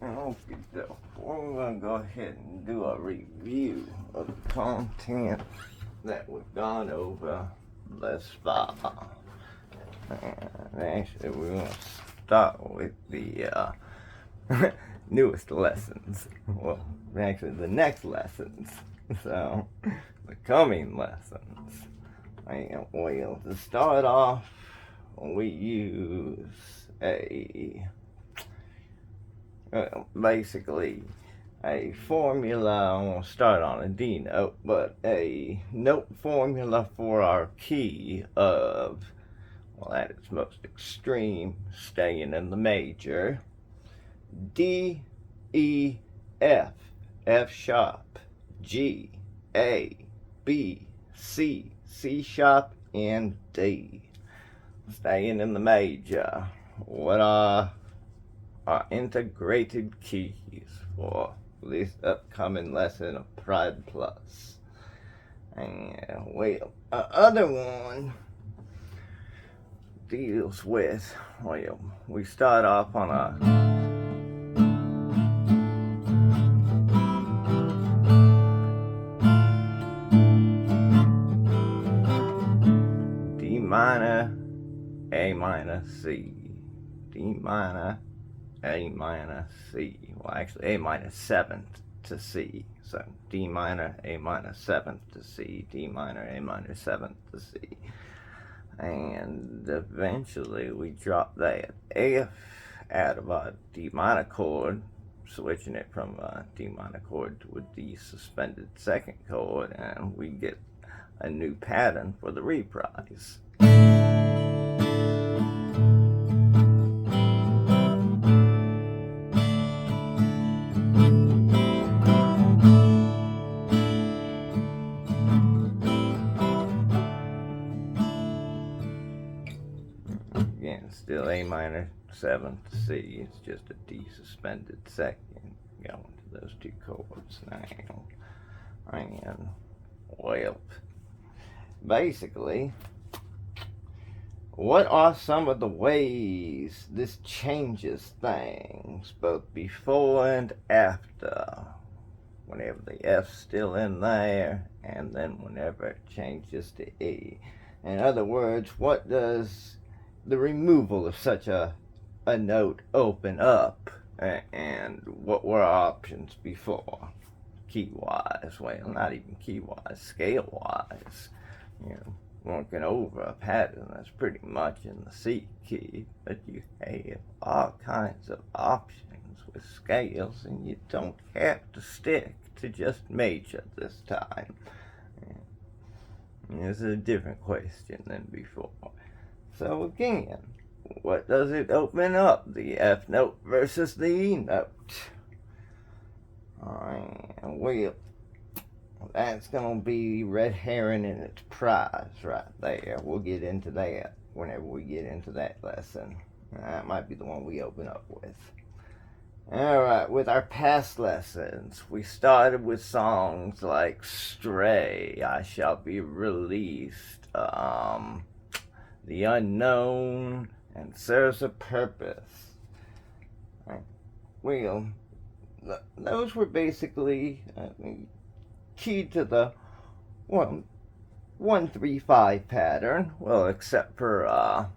Okay, so we're going to go ahead and do a review of the content that we've gone over thus far. And actually, we're going to start with the newest lessons. Well, actually, the next lessons. So, the coming lessons. And well, to start off, we use basically a formula. I'm going to start on a D note, but a note formula for our key of, well, at its most extreme, staying in the major. D, E, F, F sharp, G, A, B, C, C sharp, and D. Staying in the major. What are our integrated keys for this upcoming lesson of Pride Plus? And well, other one deals with, well, we start off on a D minor, A minor, C. D minor, A minor, C. Well, actually, A minor 7th to C. So D minor, A minor 7th to C. D minor, A minor 7th to C. And eventually we drop that F out of our D minor chord, switching it from a D minor chord to a D suspended second chord, and we get a new pattern for the reprise. Again, still A minor 7th to C. It's just a D suspended second going to those two chords now. And well, basically, what are some of the ways this changes things, both before and after? Whenever the F's still in there, and then whenever it changes to E. In other words, what does the removal of such a note open up, and what were our options before? Key-wise, well, not even key-wise, scale-wise. You know, working over a pattern that's pretty much in the C key, but you have all kinds of options with scales, and you don't have to stick to just major this time. This is a different question than before. So again, what does it open up? The F note versus the E note. Well, that's going to be red herring in its prize right there. We'll get into that whenever we get into that lesson. That might be the one we open up with. Alright, with our past lessons, we started with songs like Stray, I Shall Be Released, The Unknown, and Serves a Purpose. Well, those were basically keyed to the 1-3-5 pattern. Well, except for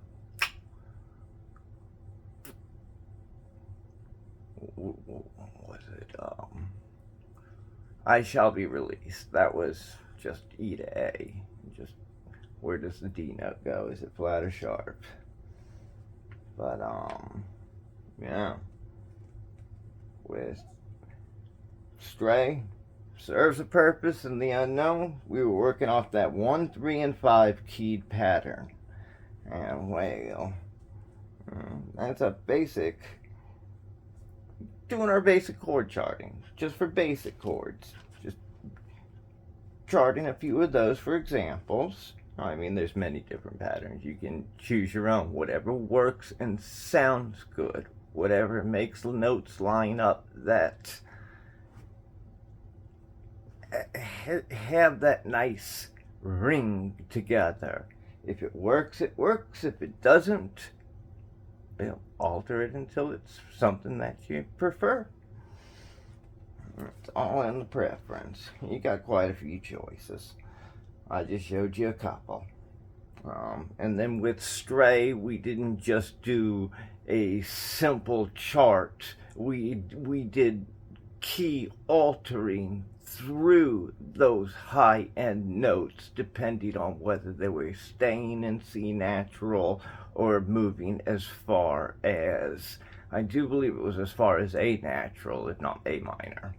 was it I Shall Be Released. That was just E to A. Just where does the D note go? Is it flat or sharp? But yeah. With Stray, Serves a Purpose, and The Unknown, we were working off that 1, 3, and 5 keyed pattern. And well, that's a basic, doing our basic chord charting, just for basic chords. Just charting a few of those for examples. I mean, there's many different patterns. You can choose your own, whatever works and sounds good, whatever makes the notes line up that have that nice ring together. If it works, it works. If it doesn't, alter it until it's something that you prefer. It's all in the preference. You got quite a few choices. I just showed you a couple. And then with Stray, we didn't just do a simple chart. We did key altering through those high-end notes, depending on whether they were staying in C natural or moving as far as, I do believe it was as far as A natural, if not A minor.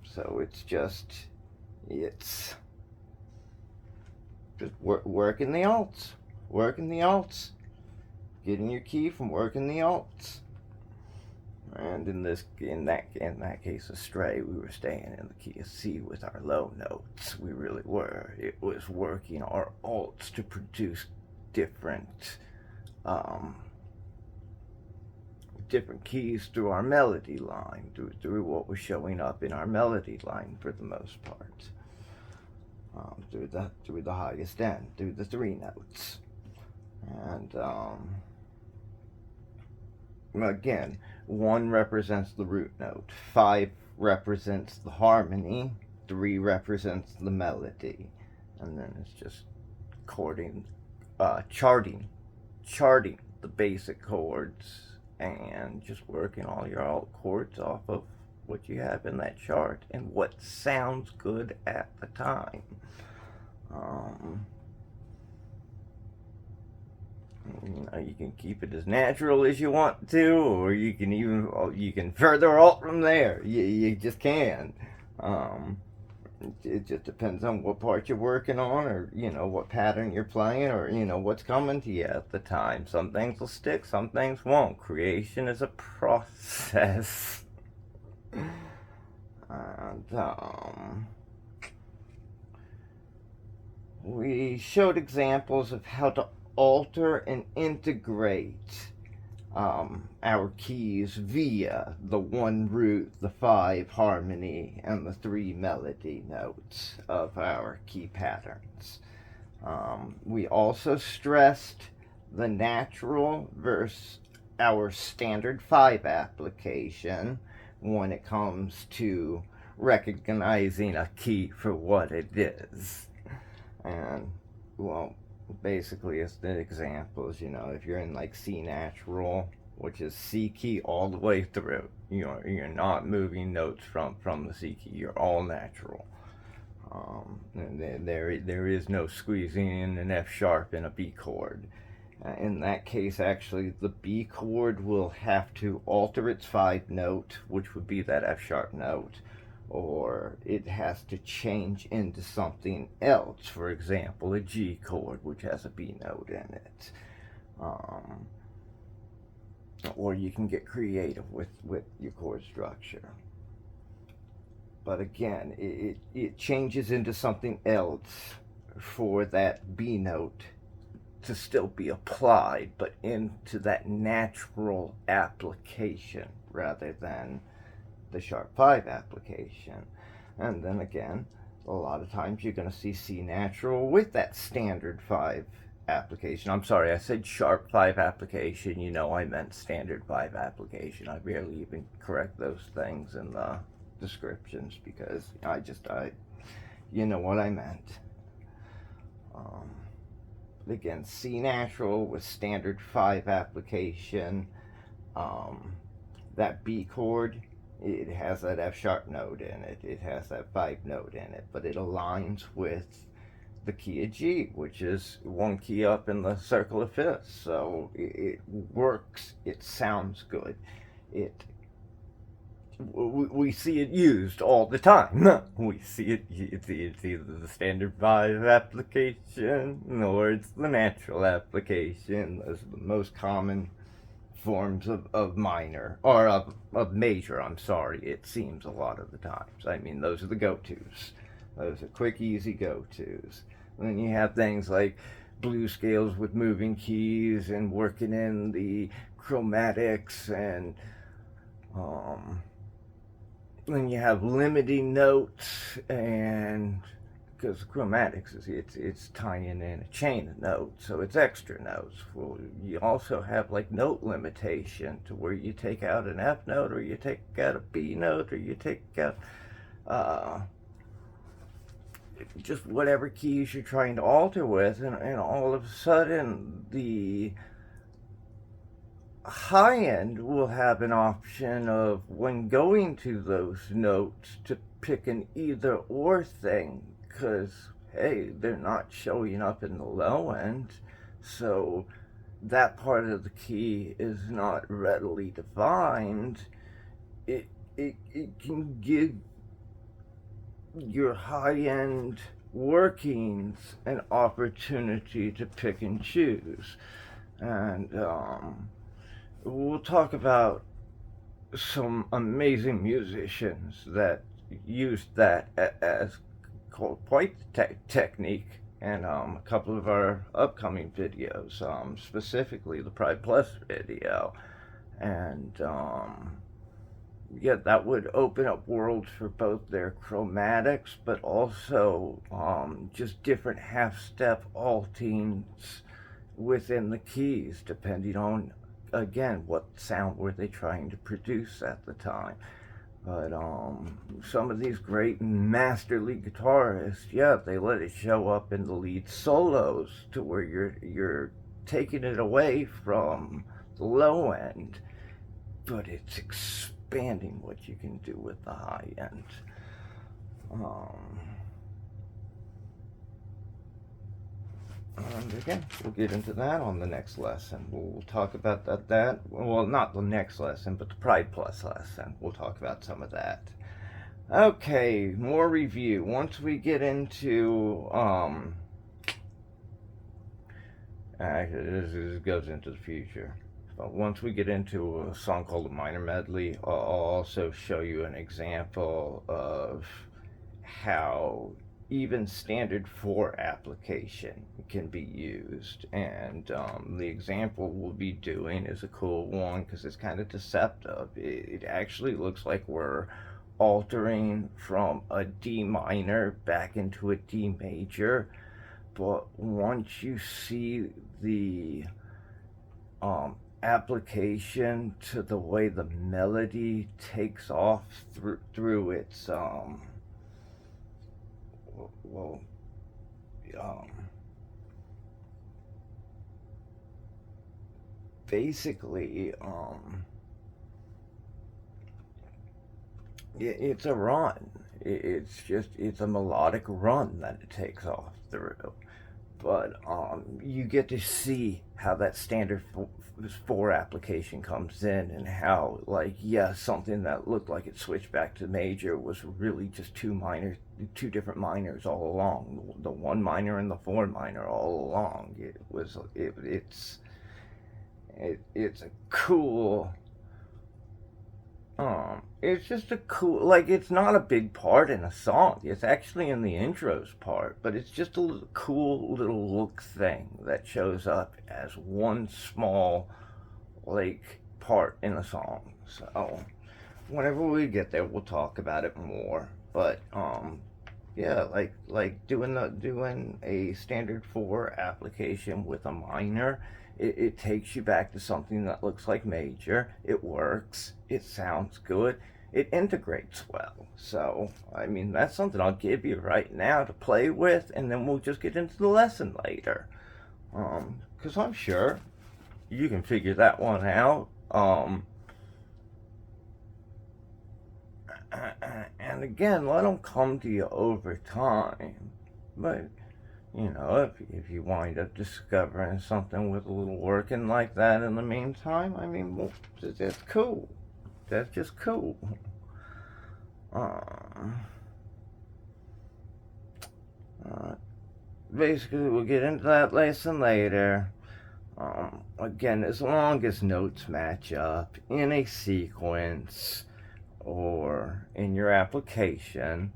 So it's just working the alts, getting your key from working the alts. And in that case of Stray, we were staying in the key of C with our low notes. We really were. It was working our alts to produce different keys through our melody line, through what was showing up in our melody line for the most part. Through the highest end, through the 3 notes. And again, 1 represents the root note, 5 represents the harmony, 3 represents the melody, and then it's just charting the basic chords and just working all your alt chords off of what you have in that chart and what sounds good at the time. You can keep it as natural as you want to, or you can further alt from there. You just can. It just depends on what part you're working on, or what pattern you're playing, or what's coming to you at the time. Some things will stick, some things won't. Creation is a process. And we showed examples of how to alter and integrate our keys via the 1 root, the 5 harmony, and the 3 melody notes of our key patterns. We also stressed the natural versus our standard 5 application when it comes to recognizing a key for what it is. And, well, basically as the examples, if you're in like C natural, which is C key all the way through, you're not moving notes from the C key, you're all natural. And there is no squeezing in an F sharp in a B chord. In that case, actually, the B chord will have to alter its 5 note, which would be that F sharp note, or it has to change into something else. For example, a G chord, which has a B note in it. Or you can get creative with your chord structure. But again, it changes into something else for that B note to still be applied, but into that natural application rather than the sharp 5 application. And then again, a lot of times you're going to see C natural with that standard 5 application. I'm sorry, I said sharp 5 application. I meant standard 5 application. I barely even correct those things in the descriptions because you know what I meant. Again, C natural with standard 5 application. That B chord, it has that F sharp note in it. It has that 5 note in it, but it aligns with the key of G, which is 1 key up in the circle of fifths. So it works. It sounds good. We see it used all the time. We see it's either the standard 5 application or it's the natural application. Those are the most common forms of minor, or of major, I'm sorry, it seems a lot of the times. I mean, those are the go-tos. Those are quick, easy go-tos. And then you have things like blues scales with moving keys and working in the chromatics, and then you have limiting notes and because chromatics is it's tying in a chain of notes, so it's extra notes. Well, you also have like note limitation to where you take out an F note, or you take out a B note, or you take out uh, just whatever keys you're trying to alter with, and all of a sudden the high end will have an option of, when going to those notes, to pick an either or thing, because hey, they're not showing up in the low end, so that part of the key is not readily defined. It can give your high end workings an opportunity to pick and choose. And we'll talk about some amazing musicians that used that as quite the technique, and a couple of our upcoming videos, specifically the Pride Plus video. And yeah, that would open up worlds for both their chromatics, but also just different half-step altings within the keys, depending on, again, what sound were they trying to produce at the time. But some of these great masterly guitarists, yeah, they let it show up in the lead solos, to where you're taking it away from the low end, but it's expanding what you can do with the high end. And again, we'll get into that on the next lesson. We'll talk about well, not the next lesson, but the Pride Plus lesson. We'll talk about some of that. Okay, more review. Once we get into, actually, this goes into the future. But once we get into a song called a minor medley, I'll also show you an example of how even standard 4 application can be used. And the example we'll be doing is a cool one, because it's kind of deceptive. It actually looks like we're altering from a D minor back into a D major, but once you see the application to the way the melody takes off through its basically it's a run. It's a melodic run that it takes off through. But you get to see how that standard 4 application comes in, and how, like, yeah, something that looked like it switched back to major was really just two different minors all along, the 1 minor and the 4 minor all along. It's a cool, it's just a cool, like, it's not a big part in a song. It's actually in the intros part, but it's just a cool little look thing that shows up as one small, like, part in a song. So whenever we get there, we'll talk about it more. But yeah, like doing a standard 4 application with a minor, it takes you back to something that looks like major. It works. It sounds good. It integrates well. So, I mean, that's something I'll give you right now to play with, and then we'll just get into the lesson later. Because I'm sure you can figure that one out. And again, let them come to you over time. But, you know, if you wind up discovering something with a little working like that in the meantime, I mean, well, that's cool. That's just cool. Basically, we'll get into that lesson later. Again, as long as notes match up in a sequence or in your application,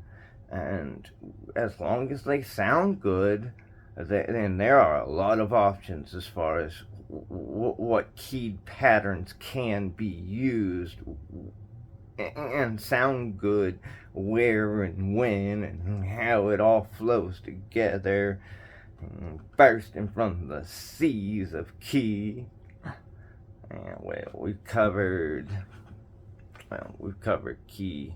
and as long as they sound good, then there are a lot of options as far as what keyed patterns can be used and sound good where and when and how it all flows together, bursting from the seas of key. And well, we've covered key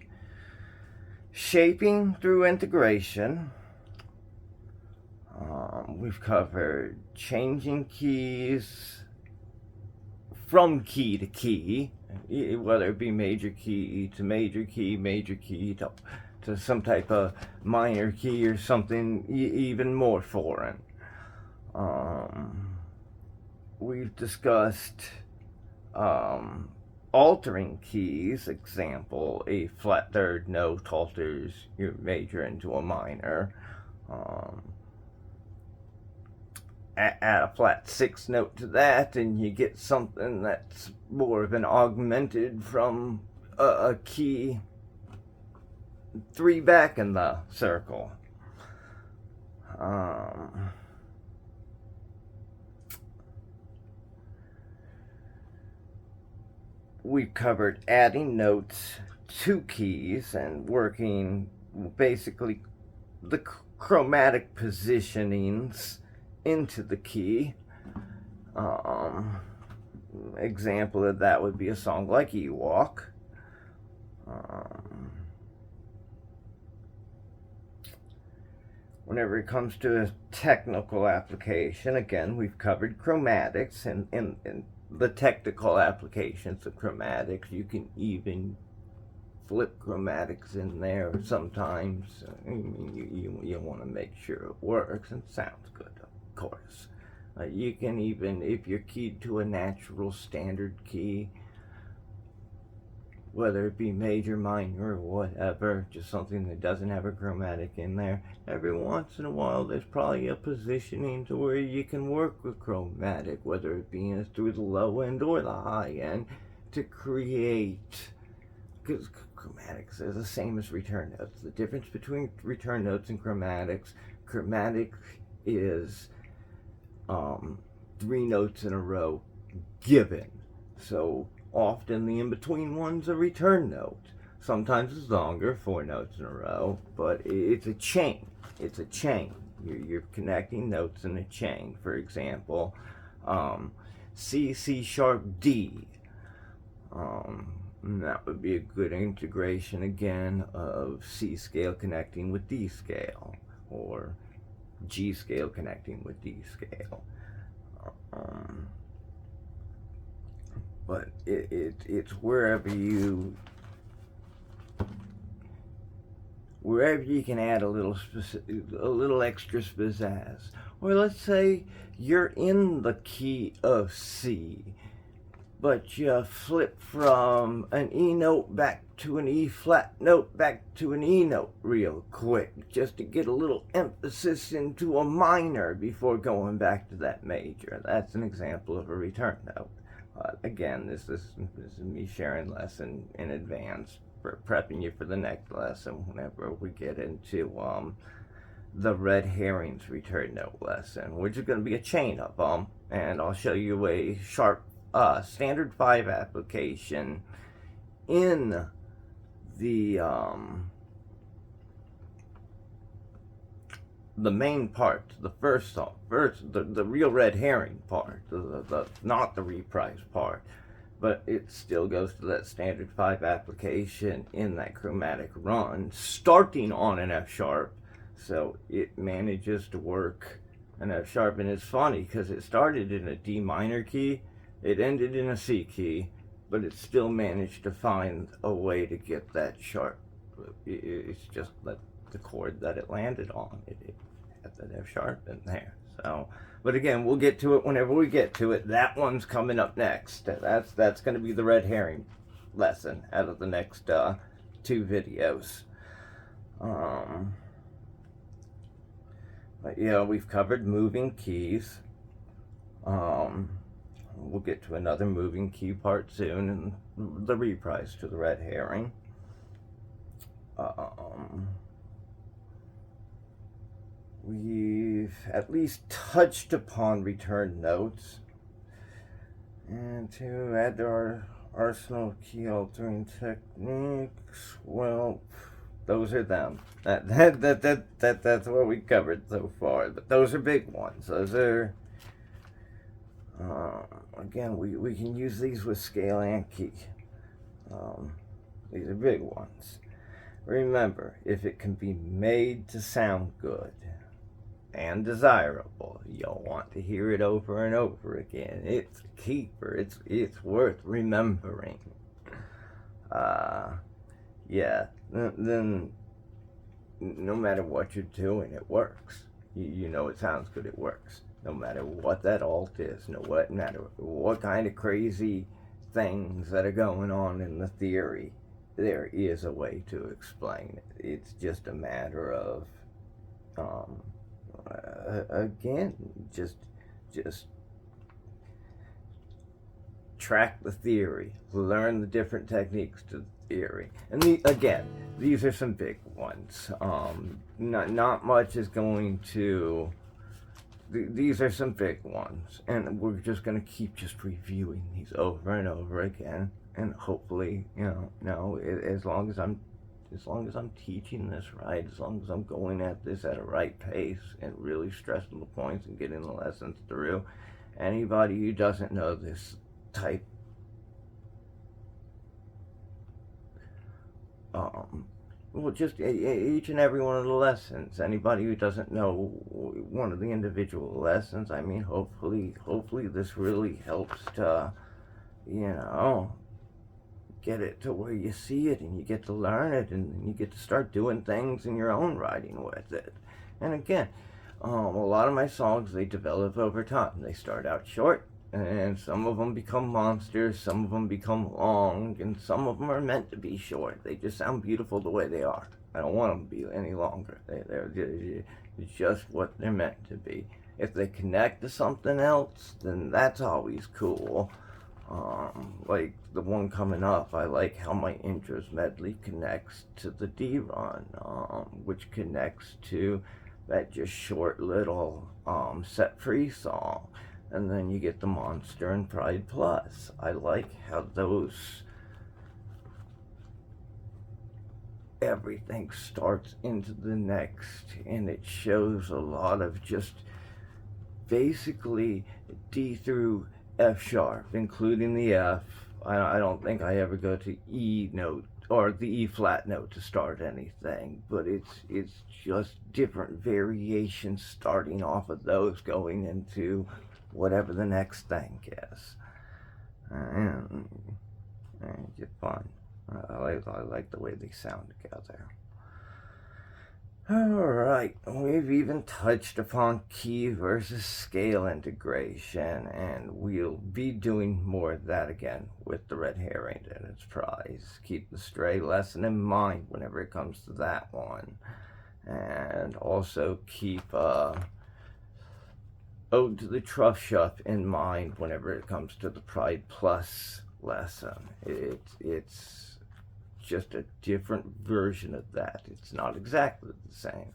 shaping through integration. We've covered changing keys from key to key, whether it be major key to major key to some type of minor key or something even more foreign. We've discussed altering keys. Example, a flat third note alters your major into a minor. Add a flat sixth note to that, and you get something that's more of an augmented from a key 3 back in the circle. We've covered adding notes to keys and working basically the chromatic positionings into the key. Example of that would be a song like Ewok. Whenever it comes to a technical application, again, we've covered chromatics and the technical applications of chromatics. You can even flip chromatics in there sometimes. You want to make sure it works and sounds good, of course. You can even, if you're keyed to a natural standard key, whether it be major, minor, or whatever, just something that doesn't have a chromatic in there, every once in a while there's probably a positioning to where you can work with chromatic, whether it be through the low end or the high end, to create, because chromatics are the same as return notes. The difference between return notes and chromatics, chromatic is 3 notes in a row given. So often the in-between one's a return note. Sometimes it's longer, 4 notes in a row, but it's a chain. It's a chain. You're connecting notes in a chain. For example, C, C sharp, D. That would be a good integration again of C scale connecting with D scale, or G scale connecting with D scale. But it's wherever you can add a little extra pizzazz. Or let's say you're in the key of C, but you flip from an E note back to an E flat note back to an E note real quick, just to get a little emphasis into a minor before going back to that major. That's an example of a return note. Again, this is me sharing lesson in advance, for prepping you for the next lesson whenever we get into the red herrings return note lesson, which is going to be a chain of them, and I'll show you a sharp standard 5 application in the main part, the first song, the real red herring part, the not the reprise part, but it still goes to that standard 5 application in that chromatic run, starting on an F sharp, so it manages to work an F sharp, and it's funny because it started in a D minor key, it ended in a C key, but it still managed to find a way to get that sharp. It's just that the chord that it landed on, it had that F sharp in there. So, but again, we'll get to it whenever we get to it. That one's coming up next. That's going to be the red herring lesson out of the next 2 videos. But yeah, we've covered moving keys. We'll get to another moving key part soon, and the reprise to the red herring. We've at least touched upon return notes, and to add to Arsenal key altering techniques. Well, those are them. That's what we covered so far. But those are big ones. Those are again, we can use these with scale and key. These are big ones. Remember, if it can be made to sound good and desirable, you'll want to hear it over and over again. It's a keeper. It's worth remembering. Yeah. Then no matter what you're doing, it works. You know it sounds good. It works. No matter what that alt is, no matter what kind of crazy things that are going on in the theory, there is a way to explain it. It's just a matter of, again, just track the theory, learn the different techniques to the theory, and again, these are some big ones. Not much is going to. These are some big ones, and we're just going to keep just reviewing these over and over again, and hopefully, as long as I'm teaching this right, as long as I'm going at this at a right pace and really stressing the points and getting the lessons through, anybody who doesn't know this type, well, just each and every one of the lessons. Anybody who doesn't know one of the individual lessons, I mean, hopefully this really helps to, get it to where you see it and you get to learn it and you get to start doing things in your own writing with it. And again, a lot of my songs, they develop over time. They start out short, and some of them become monsters, some of them become long, and some of them are meant to be short. They just sound beautiful the way they are. I don't want them to be any longer. They're just what they're meant to be. If they connect to something else, then that's always cool. Like the one coming up, I like how my intros medley connects to the D-Run, which connects to that just short little Set Free song. And then you get the Monster and Pride Plus. I like how those, everything starts into the next, and it shows a lot of just basically D through F sharp, including the F. I don't think I ever go to E note or the E flat note to start anything, but it's just different variations starting off of those going into whatever the next thing is. And it's fun. I like the way they sound together. Alright, we've even touched upon key versus scale integration, and we'll be doing more of that again with the red herring and its prize. Keep the stray lesson in mind whenever it comes to that one. And also keep Ode to the Truff Shuff in mind whenever it comes to the Pride Plus lesson. It's just a different version of that. It's not exactly the same.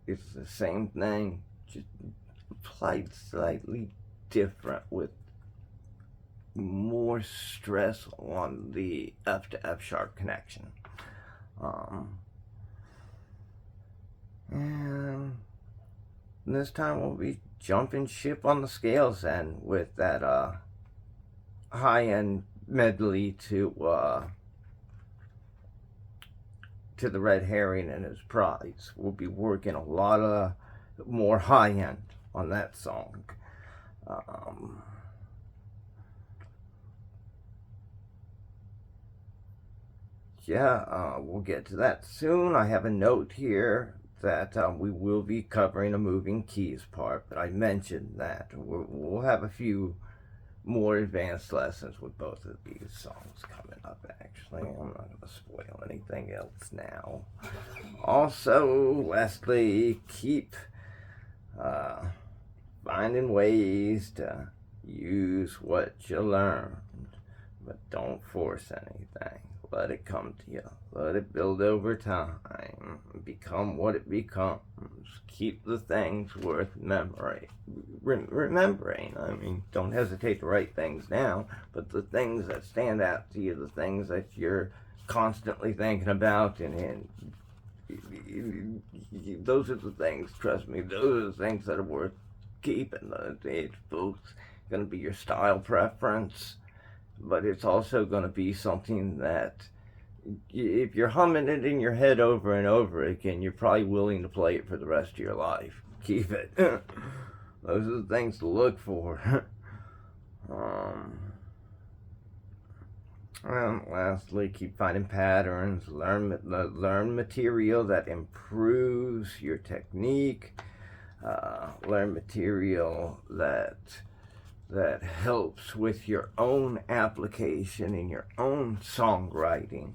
It's the same thing, just applied slightly different with more stress on the F to F sharp connection. And this time we'll be jumping ship on the scales and with that high-end medley to the red herring and his prize. We'll be working a lot of more high-end on that song. We'll get to that soon. I have a note here that we will be covering a moving keys part, but I mentioned that we'll have a few more advanced lessons with both of these songs coming up. Actually, I'm not going to spoil anything else now. Also, lastly, keep finding ways to use what you learned, but don't force anything. Let it come to you. Let it build over time. Become what it becomes. Keep the things worth remembering. I mean, don't hesitate to write things down, but the things that stand out to you, the things that you're constantly thinking about, and those are the things, trust me, those are the things that are worth keeping. It's both going to be your style preference, but it's also going to be something that if you're humming it in your head over and over again, you're probably willing to play it for the rest of your life. Keep it. Those are the things to look for. And lastly, keep finding patterns. Learn material that improves your technique. Learn material that helps with your own application in your own songwriting.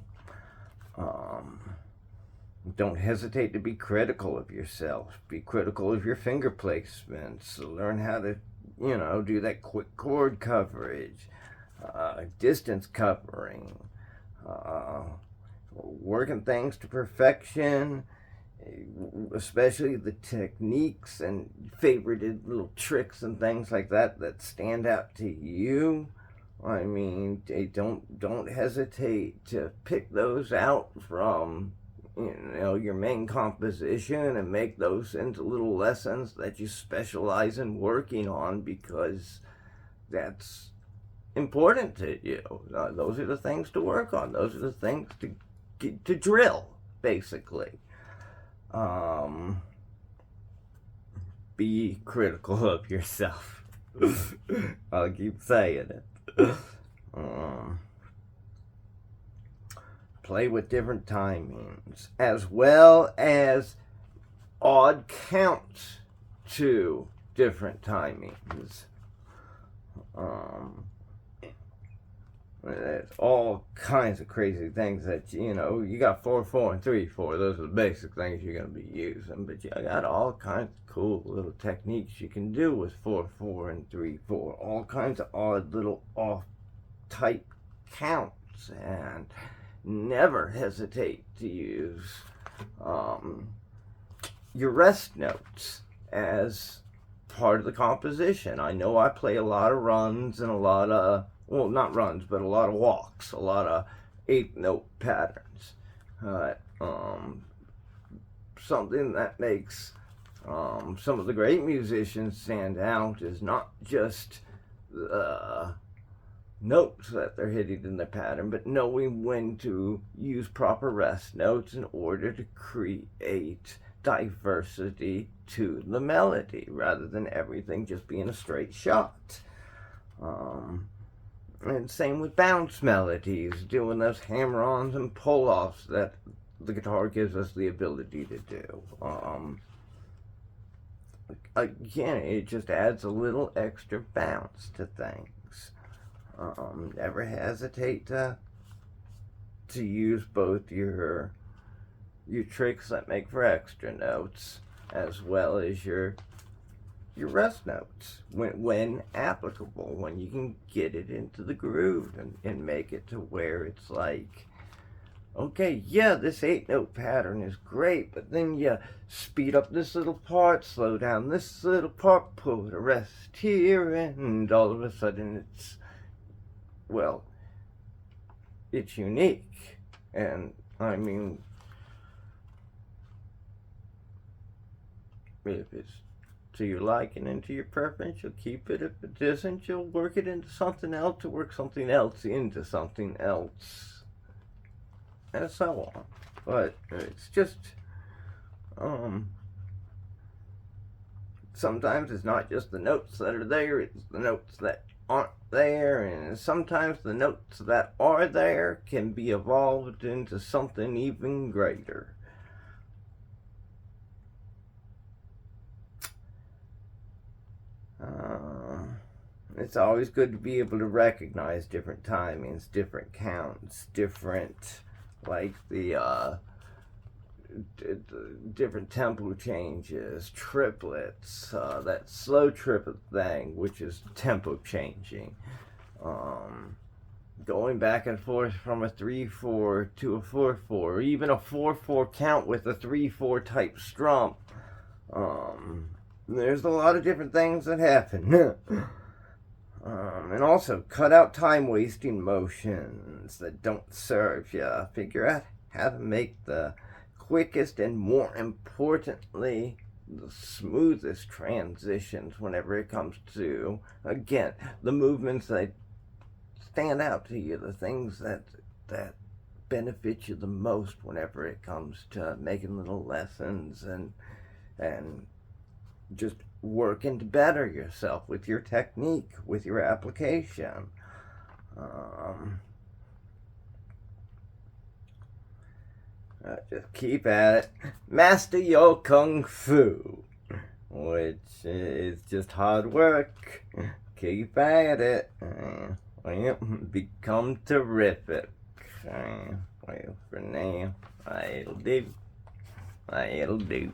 Don't hesitate to be critical of yourself. Be critical of your finger placements. Learn how to, do that quick chord coverage, distance covering, working things to perfection, especially the techniques and favorited little tricks and things like that stand out to you. I mean, don't hesitate to pick those out from your main composition and make those into little lessons that you specialize in working on, because that's important to you. Those are the things to work on. Those are the things to drill, basically. Be critical of yourself. I'll keep saying it. Play with different timings, as well as odd counts to different timings. There's all kinds of crazy things that, you got 4/4 and 3/4. Those are the basic things you're going to be using. But you got all kinds of cool little techniques you can do with 4/4 and 3/4. All kinds of odd little off-type counts. And never hesitate to use your rest notes as part of the composition. I know I play a lot of runs and a lot of, well, not runs, but a lot of walks, a lot of 8-note patterns. Something that makes some of the great musicians stand out is not just notes that they're hitting in the pattern, but knowing when to use proper rest notes in order to create diversity to the melody, rather than everything just being a straight shot. And same with bounce melodies, doing those hammer-ons and pull-offs that the guitar gives us the ability to do. Again, it just adds a little extra bounce to things. Never hesitate to use both your tricks that make for extra notes, as well as your rest notes when applicable, when you can get it into the groove and make it to where it's like, okay, yeah, this 8-note pattern is great, but then you speed up this little part, slow down this little part, put a rest here, and all of a sudden it's unique. And I mean, if it's to your liking and to your preference, you'll keep it. If it isn't, you'll work it into something else, to work something else into something else, and so on. But it's just, sometimes it's not just the notes that are there, it's the notes that aren't there, and sometimes the notes that are there can be evolved into something even greater. It's always good to be able to recognize different timings, different counts, different, like the different tempo changes, triplets, that slow triplet thing, which is tempo changing. going back and forth from a 3-4 to a 4-4, or even a 4-4 count with a 3-4 type strump. There's a lot of different things that happen. And also, cut out time-wasting motions that don't serve you. Figure out how to make the quickest and, more importantly, the smoothest transitions whenever it comes to, again, the movements that stand out to you, the things that benefit you the most whenever it comes to making little lessons and just working to better yourself with your technique, with your application. Just keep at it. Master your kung fu, which is just hard work. Keep at it. Become terrific. Well, for now, it'll do. It'll do.